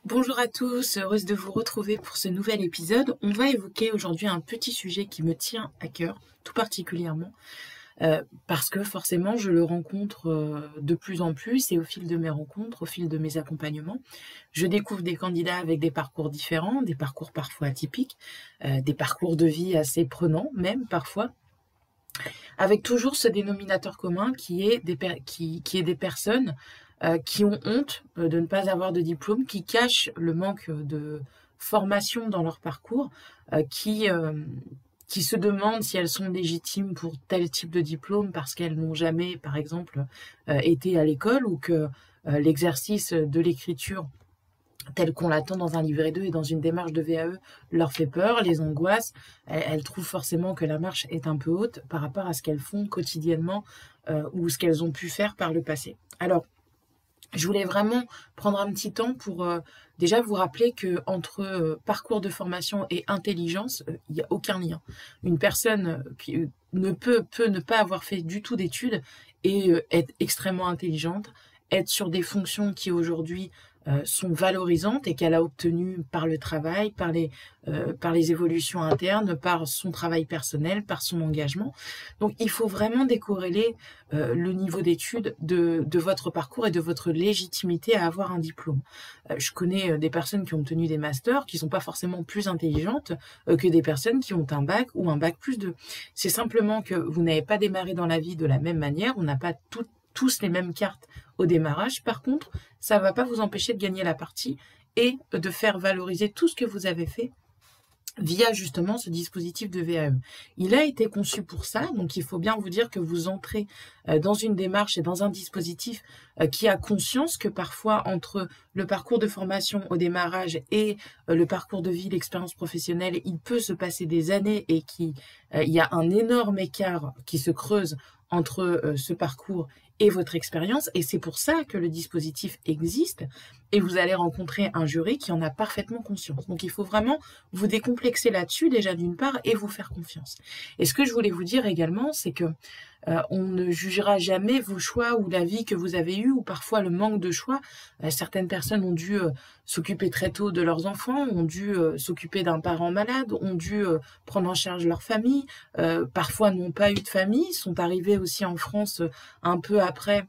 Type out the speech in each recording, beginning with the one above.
Bonjour à tous, heureuse de vous retrouver pour ce nouvel épisode. On va évoquer aujourd'hui un petit sujet qui me tient à cœur, tout particulièrement, parce que forcément je le rencontre de plus en plus et au fil de mes rencontres, au fil de mes accompagnements, je découvre des candidats avec des parcours différents, des parcours parfois atypiques, des parcours de vie assez prenants même parfois, avec toujours ce dénominateur commun qui est des personnes qui ont honte de ne pas avoir de diplôme, qui cachent le manque de formation dans leur parcours, qui se demandent si elles sont légitimes pour tel type de diplôme parce qu'elles n'ont jamais, par exemple, été à l'école, ou que l'exercice de l'écriture tel qu'on l'attend dans un livret 2 et dans une démarche de VAE leur fait peur, les angoisse. Elles trouvent forcément que la marche est un peu haute par rapport à ce qu'elles font quotidiennement ou ce qu'elles ont pu faire par le passé. Alors, je voulais vraiment prendre un petit temps pour déjà vous rappeler que entre parcours de formation et intelligence, il n'y a aucun lien. Une personne qui peut ne pas avoir fait du tout d'études et être extrêmement intelligente, être sur des fonctions qui aujourd'hui sont valorisantes et qu'elle a obtenues par le travail, par les évolutions internes, par son travail personnel, par son engagement. Donc il faut vraiment décorréler le niveau d'études de votre parcours et de votre légitimité à avoir un diplôme. Je connais des personnes qui ont obtenu des masters qui ne sont pas forcément plus intelligentes que des personnes qui ont un bac ou un bac plus 2. C'est simplement que vous n'avez pas démarré dans la vie de la même manière, on n'a pas tous les mêmes cartes au démarrage. Par contre, ça ne va pas vous empêcher de gagner la partie et de faire valoriser tout ce que vous avez fait via justement ce dispositif de VAE. Il a été conçu pour ça, donc il faut bien vous dire que vous entrez dans une démarche et dans un dispositif qui a conscience que parfois entre le parcours de formation au démarrage et le parcours de vie, l'expérience professionnelle, il peut se passer des années et qu'il y a un énorme écart qui se creuse entre ce parcours et votre expérience, et c'est pour ça que le dispositif existe, et vous allez rencontrer un jury qui en a parfaitement conscience. Donc il faut vraiment vous décomplexer là-dessus, déjà d'une part, et vous faire confiance. Et ce que je voulais vous dire également, c'est que on ne jugera jamais vos choix ou la vie que vous avez eue, ou parfois le manque de choix. Certaines personnes ont dû s'occuper très tôt de leurs enfants, ont dû s'occuper d'un parent malade, ont dû prendre en charge leur famille, parfois n'ont pas eu de famille, sont arrivés aussi en France un peu après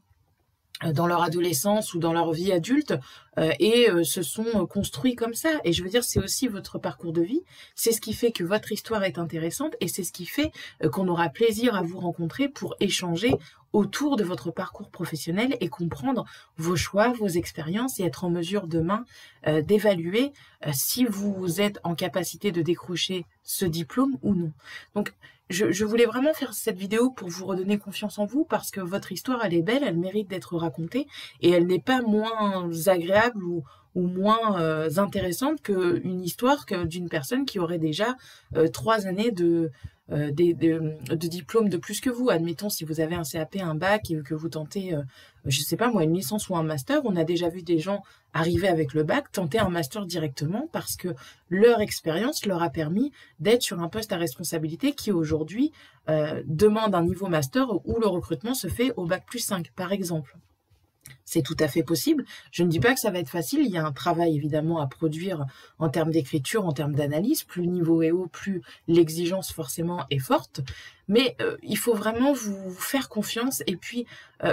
dans leur adolescence ou dans leur vie adulte et se sont construits comme ça. Et je veux dire, c'est aussi votre parcours de vie, c'est ce qui fait que votre histoire est intéressante et c'est ce qui fait qu'on aura plaisir à vous rencontrer pour échanger autour de votre parcours professionnel et comprendre vos choix, vos expériences et être en mesure demain d'évaluer si vous êtes en capacité de décrocher ce diplôme ou non. Donc, je voulais vraiment faire cette vidéo pour vous redonner confiance en vous parce que votre histoire, elle est belle, elle mérite d'être racontée et elle n'est pas moins agréable ou moins intéressante qu'une histoire d'une personne qui aurait déjà 3 années de diplôme de plus que vous. Admettons, si vous avez un CAP, un bac et que vous tentez, je sais pas moi, une licence ou un master, on a déjà vu des gens arriver avec le bac, tenter un master directement parce que leur expérience leur a permis d'être sur un poste à responsabilité qui aujourd'hui demande un niveau master où le recrutement se fait au bac plus 5 par exemple. C'est tout à fait possible. Je ne dis pas que ça va être facile. Il y a un travail évidemment à produire en termes d'écriture, en termes d'analyse. Plus le niveau est haut, plus l'exigence forcément est forte. Mais il faut vraiment vous faire confiance et puis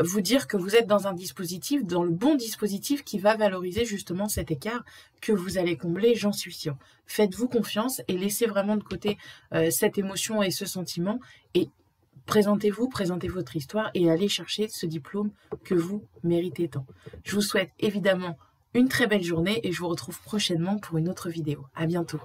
vous dire que vous êtes dans un dispositif, dans le bon dispositif qui va valoriser justement cet écart que vous allez combler, j'en suis sûre. Faites-vous confiance et laissez vraiment de côté cette émotion et ce sentiment et présentez-vous, présentez votre histoire et allez chercher ce diplôme que vous méritez tant. Je vous souhaite évidemment une très belle journée et je vous retrouve prochainement pour une autre vidéo. À bientôt.